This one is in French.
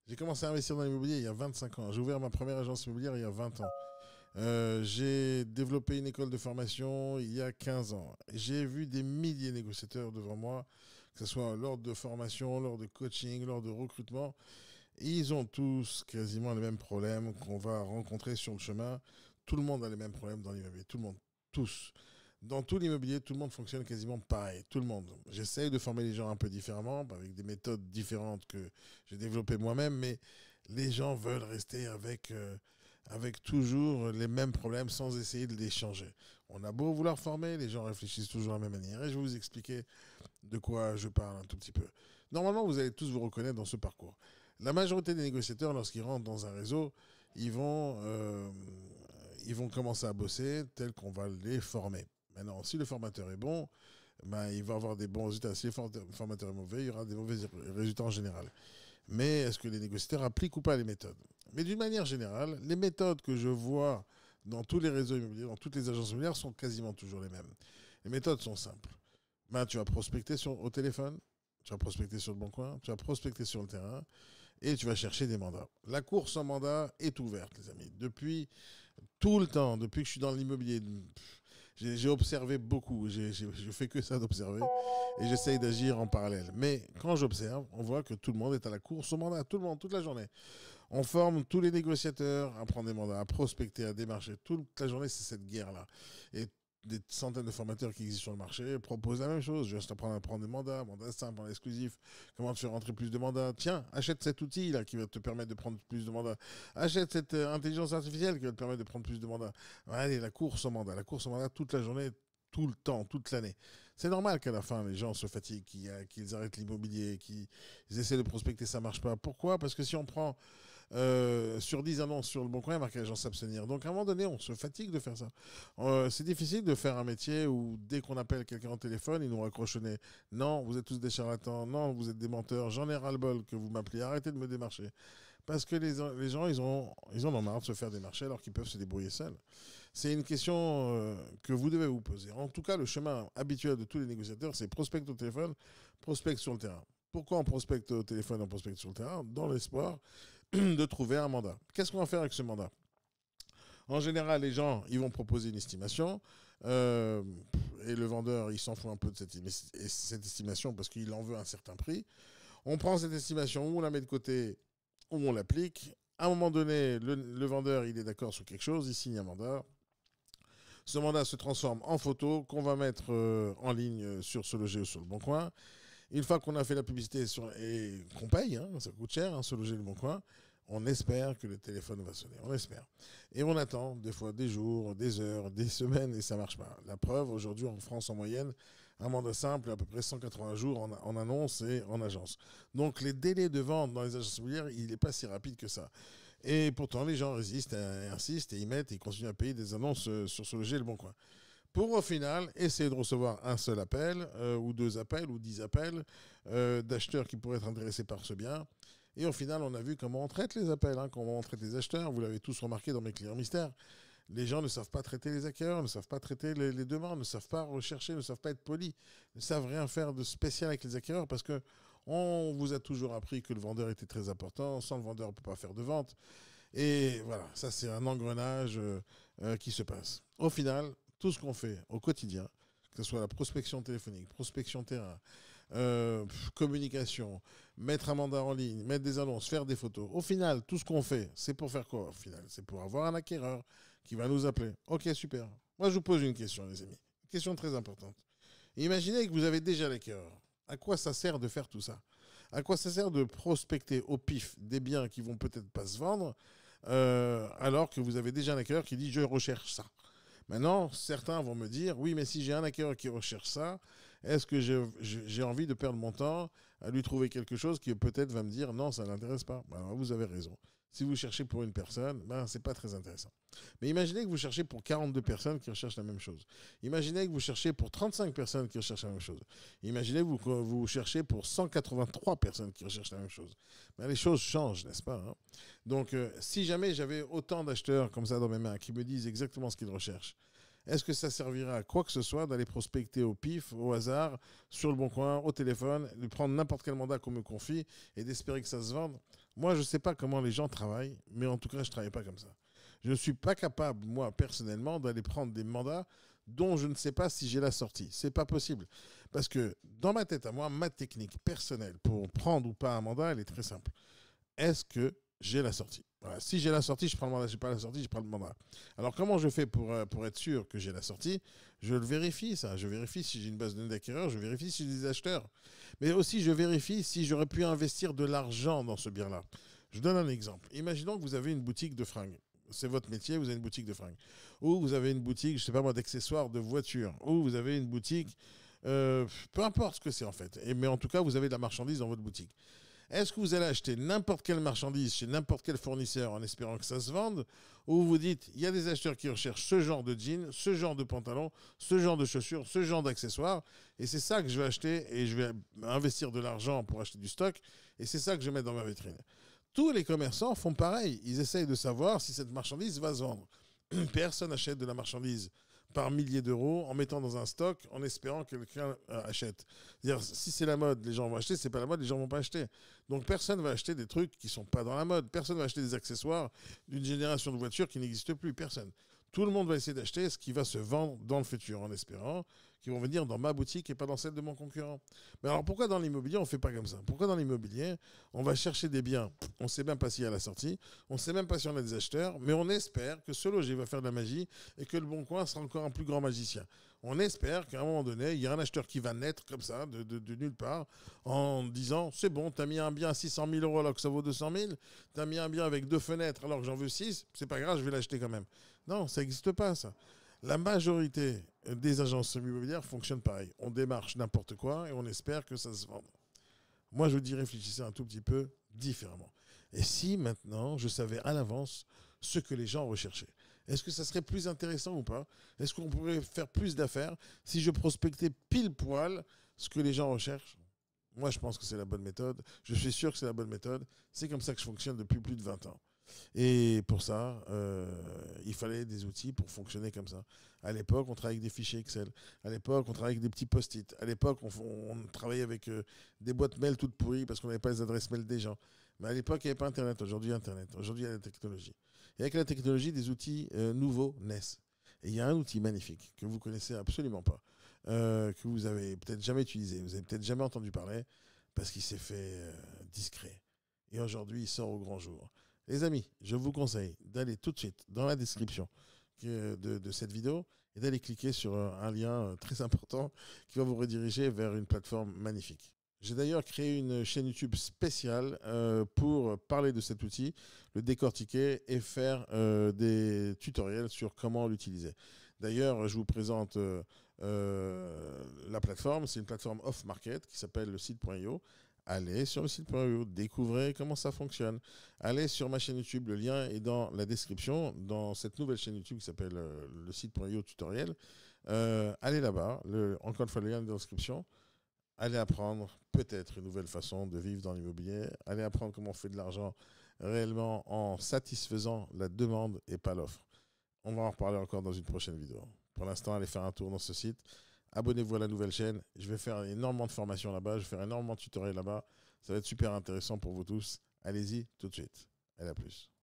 J'ai commencé à investir dans l'immobilier il y a 25 ans. J'ai ouvert ma première agence immobilière il y a 20 ans. J'ai développé une école de formation il y a 15 ans. J'ai vu des milliers de négociateurs devant moi, que ce soit lors de formation, lors de coaching, lors de recrutement. Ils ont tous quasiment les mêmes problèmes qu'on va rencontrer sur le chemin. Tout le monde a les mêmes problèmes dans l'immobilier. Tout le monde. Tous. Dans tout l'immobilier, tout le monde fonctionne quasiment pareil. Tout le monde. J'essaye de former les gens un peu différemment, avec des méthodes différentes que j'ai développées moi-même, mais les gens veulent rester avec toujours les mêmes problèmes sans essayer de les changer. On a beau vouloir former, les gens réfléchissent toujours de la même manière. Et je vais vous expliquer de quoi je parle un tout petit peu. Normalement, vous allez tous vous reconnaître dans ce parcours. La majorité des négociateurs, lorsqu'ils rentrent dans un réseau, ils vont, euh, ils vont commencer à bosser tel qu'on va les former. Maintenant, si le formateur est bon, ben, il va avoir des bons résultats. Si le formateur est mauvais, il y aura des mauvais résultats en général. Mais est-ce que les négociateurs appliquent ou pas les méthodes? Mais d'une manière générale, les méthodes que je vois dans tous les réseaux immobiliers, dans toutes les agences immobilières, sont quasiment toujours les mêmes. Les méthodes sont simples. Ben, tu vas prospecter au téléphone, tu vas prospecter sur le bon coin, tu vas prospecter sur le terrain et tu vas chercher des mandats. La course en mandat est ouverte, les amis. Depuis tout le temps, depuis que je suis dans l'immobilier, j'ai observé beaucoup. Je fais que ça d'observer et j'essaye d'agir en parallèle. Mais quand j'observe, on voit que tout le monde est à la course au mandat, tout le monde, toute la journée. On forme tous les négociateurs à prendre des mandats, à prospecter, à démarcher. Toute la journée, c'est cette guerre-là. Et des centaines de formateurs qui existent sur le marché proposent la même chose. Je vais apprendre à prendre des mandats simples, mandats exclusifs, comment te faire rentrer plus de mandats. Tiens, achète cet outil-là qui va te permettre de prendre plus de mandats. Achète cette intelligence artificielle qui va te permettre de prendre plus de mandats. Allez, la course au mandat toute la journée, tout le temps, toute l'année. C'est normal qu'à la fin, les gens se fatiguent, qu'ils arrêtent l'immobilier, qu'ils essaient de prospecter, ça marche pas. Pourquoi? Parce que si on prend sur 10 annonces sur le bon coin, il y a marqué les gens s'abstenir. Donc à un moment donné, on se fatigue de faire ça. C'est difficile de faire un métier où dès qu'on appelle quelqu'un au téléphone, ils nous raccrochent au nez. Non, vous êtes tous des charlatans. Non, vous êtes des menteurs. J'en ai ras-le-bol que vous m'appelez. Arrêtez de me démarcher. Parce que les gens, ils en ont marre de se faire démarcher alors qu'ils peuvent se débrouiller seuls. C'est une question que vous devez vous poser. En tout cas, le chemin habituel de tous les négociateurs, c'est prospect au téléphone, prospect sur le terrain. Pourquoi on prospecte au téléphone, on prospecte sur le terrain? Dans l'espoir de trouver un mandat. Qu'est-ce qu'on va faire avec ce mandat? En général, les gens, ils vont proposer une estimation euh, et le vendeur, il s'en fout un peu de cette estimation parce qu'il en veut un certain prix. On prend cette estimation, on la met de côté, ou on l'applique. À un moment donné, le vendeur, il est d'accord sur quelque chose, il signe un mandat. Ce mandat se transforme en photo qu'on va mettre en ligne sur Se Loger ou sur Le Bon Coin. Une fois qu'on a fait la publicité et qu'on paye, hein, ça coûte cher, hein, Se Loger Le Bon Coin, on espère que le téléphone va sonner. On espère. Et on attend des fois des jours, des heures, des semaines et ça marche pas. La preuve, aujourd'hui en France en moyenne, un mandat simple à peu près 180 jours en annonce et en agence. Donc les délais de vente dans les agences immobilières, il n'est pas si rapide que ça. Et pourtant les gens résistent, insistent et ils mettent et ils continuent à payer des annonces sur Ce Loger Le Bon Coin pour au final essayer de recevoir un seul appel, ou deux appels, ou 10 appels d'acheteurs qui pourraient être intéressés par ce bien. Et au final, on a vu comment on traite les appels, hein, comment on traite les acheteurs. Vous l'avez tous remarqué dans mes clients mystères. Les gens ne savent pas traiter les acquéreurs, ne savent pas traiter les demandes, ne savent pas rechercher, ne savent pas être polis, ne savent rien faire de spécial avec les acquéreurs parce que on vous a toujours appris que le vendeur était très important. Sans le vendeur, on ne peut pas faire de vente. Et voilà, ça c'est un engrenage qui se passe. Au final, tout ce qu'on fait au quotidien, que ce soit la prospection téléphonique, prospection terrain, communication, mettre un mandat en ligne, mettre des annonces, faire des photos. Au final, tout ce qu'on fait, c'est pour faire quoi au final? C'est pour avoir un acquéreur qui va nous appeler. Ok, super. Moi, je vous pose une question, les amis. Une question très importante. Imaginez que vous avez déjà l'acquéreur. À quoi ça sert de faire tout ça? À quoi ça sert de prospecter au pif des biens qui vont peut-être pas se vendre alors que vous avez déjà un acquéreur qui dit je recherche ça? Maintenant, certains vont me dire, oui, mais si j'ai un acquéreur qui recherche ça, est-ce que j'ai envie de perdre mon temps à lui trouver quelque chose qui peut-être va me dire, non, ça ne l'intéresse pas. Ben, alors, vous avez raison. Si vous cherchez pour une personne, ben, c'est pas très intéressant. Mais imaginez que vous cherchez pour 42 personnes qui recherchent la même chose. Imaginez que vous cherchez pour 35 personnes qui recherchent la même chose. Imaginez que vous cherchez pour 183 personnes qui recherchent la même chose. Ben, les choses changent, n'est-ce pas, hein? Donc, si jamais j'avais autant d'acheteurs comme ça dans mes mains qui me disent exactement ce qu'ils recherchent, est-ce que ça servira à quoi que ce soit d'aller prospecter au pif, au hasard, sur le bon coin, au téléphone, de prendre n'importe quel mandat qu'on me confie et d'espérer que ça se vende? Moi, je ne sais pas comment les gens travaillent, mais en tout cas, je ne travaille pas comme ça. Je ne suis pas capable, moi, personnellement, d'aller prendre des mandats dont je ne sais pas si j'ai la sortie. C'est pas possible. Parce que dans ma tête à moi, ma technique personnelle pour prendre ou pas un mandat, elle est très simple. Est-ce que j'ai la sortie? Voilà. Si j'ai la sortie, je prends le mandat. Si je n'ai pas la sortie, je prends le mandat. Alors, comment je fais pour être sûr que j'ai la sortie? Je le vérifie, ça. Je vérifie si j'ai une base de données d'acquéreurs, je vérifie si j'ai des acheteurs. Mais aussi, je vérifie si j'aurais pu investir de l'argent dans ce bien-là. Je donne un exemple. Imaginons que vous avez une boutique de fringues. C'est votre métier, vous avez une boutique de fringues. Ou vous avez une boutique, je ne sais pas moi, d'accessoires de voitures. Ou vous avez une boutique, peu importe ce que c'est en fait. Mais en tout cas, vous avez de la marchandise dans votre boutique. Est-ce que vous allez acheter n'importe quelle marchandise chez n'importe quel fournisseur en espérant que ça se vende? Ou vous dites, il y a des acheteurs qui recherchent ce genre de jeans, ce genre de pantalon, ce genre de chaussures, ce genre d'accessoires, et c'est ça que je vais acheter, et je vais investir de l'argent pour acheter du stock, et c'est ça que je vais mettre dans ma vitrine. Tous les commerçants font pareil. Ils essayent de savoir si cette marchandise va se vendre. Personne n'achète de la marchandise par milliers d'euros en mettant dans un stock en espérant que quelqu'un achète. C'est-à-dire, si c'est la mode, les gens vont acheter. Si c'est pas la mode, les gens vont pas acheter. Donc personne va acheter des trucs qui sont pas dans la mode. Personne va acheter des accessoires d'une génération de voitures qui n'existe plus. Personne. Tout le monde va essayer d'acheter ce qui va se vendre dans le futur en espérant qu'ils vont venir dans ma boutique et pas dans celle de mon concurrent. Mais alors pourquoi dans l'immobilier on ne fait pas comme ça? Pourquoi dans l'immobilier on va chercher des biens, on ne sait même pas s'il y a la sortie, on ne sait même pas si on a des acheteurs, mais on espère que ce logis va faire de la magie et que le Bon Coin sera encore un plus grand magicien. On espère qu'à un moment donné, il y a un acheteur qui va naître comme ça, de nulle part, en disant c'est bon, tu as mis un bien à 600 000 euros alors que ça vaut 200 000, tu as mis un bien avec 2 fenêtres alors que j'en veux 6, c'est pas grave, je vais l'acheter quand même. Non, ça n'existe pas ça. La majorité des agences immobilières fonctionnent pareil. On démarche n'importe quoi et on espère que ça se vende. Moi, je vous dis, réfléchissez un tout petit peu différemment. Et si maintenant, je savais à l'avance ce que les gens recherchaient, est-ce que ça serait plus intéressant ou pas? Est-ce qu'on pourrait faire plus d'affaires si je prospectais pile poil ce que les gens recherchent? Moi, je pense que c'est la bonne méthode. Je suis sûr que c'est la bonne méthode. C'est comme ça que je fonctionne depuis plus de 20 ans. Et pour ça, il fallait des outils pour fonctionner comme ça. À l'époque, on travaillait avec des fichiers Excel. À l'époque, on travaillait avec des petits post-it. À l'époque, on travaillait avec des boîtes mail toutes pourries parce qu'on n'avait pas les adresses mail des gens. Mais à l'époque, il n'y avait pas Internet. Aujourd'hui, Internet. Aujourd'hui, il y a la technologie. Et avec la technologie, des outils nouveaux naissent. Et il y a un outil magnifique que vous connaissez absolument pas, que vous avez peut-être jamais utilisé, vous avez peut-être jamais entendu parler, parce qu'il s'est fait discret. Et aujourd'hui, il sort au grand jour. Les amis, je vous conseille d'aller tout de suite dans la description de cette vidéo et d'aller cliquer sur un lien très important qui va vous rediriger vers une plateforme magnifique. J'ai d'ailleurs créé une chaîne YouTube spéciale pour parler de cet outil, le décortiquer et faire des tutoriels sur comment l'utiliser. D'ailleurs, je vous présente la plateforme. C'est une plateforme off-market qui s'appelle le site.io. Allez sur le site.io, découvrez comment ça fonctionne. Allez sur ma chaîne YouTube, le lien est dans la description, dans cette nouvelle chaîne YouTube qui s'appelle le site.io tutoriel. Allez là-bas, encore une fois, le lien est dans la description. Allez apprendre peut-être une nouvelle façon de vivre dans l'immobilier. Allez apprendre comment on fait de l'argent réellement en satisfaisant la demande et pas l'offre. On va en reparler encore dans une prochaine vidéo. Pour l'instant, allez faire un tour dans ce site. Abonnez-vous à la nouvelle chaîne. Je vais faire énormément de formations là-bas. Je vais faire énormément de tutoriels là-bas. Ça va être super intéressant pour vous tous. Allez-y tout de suite. À la plus.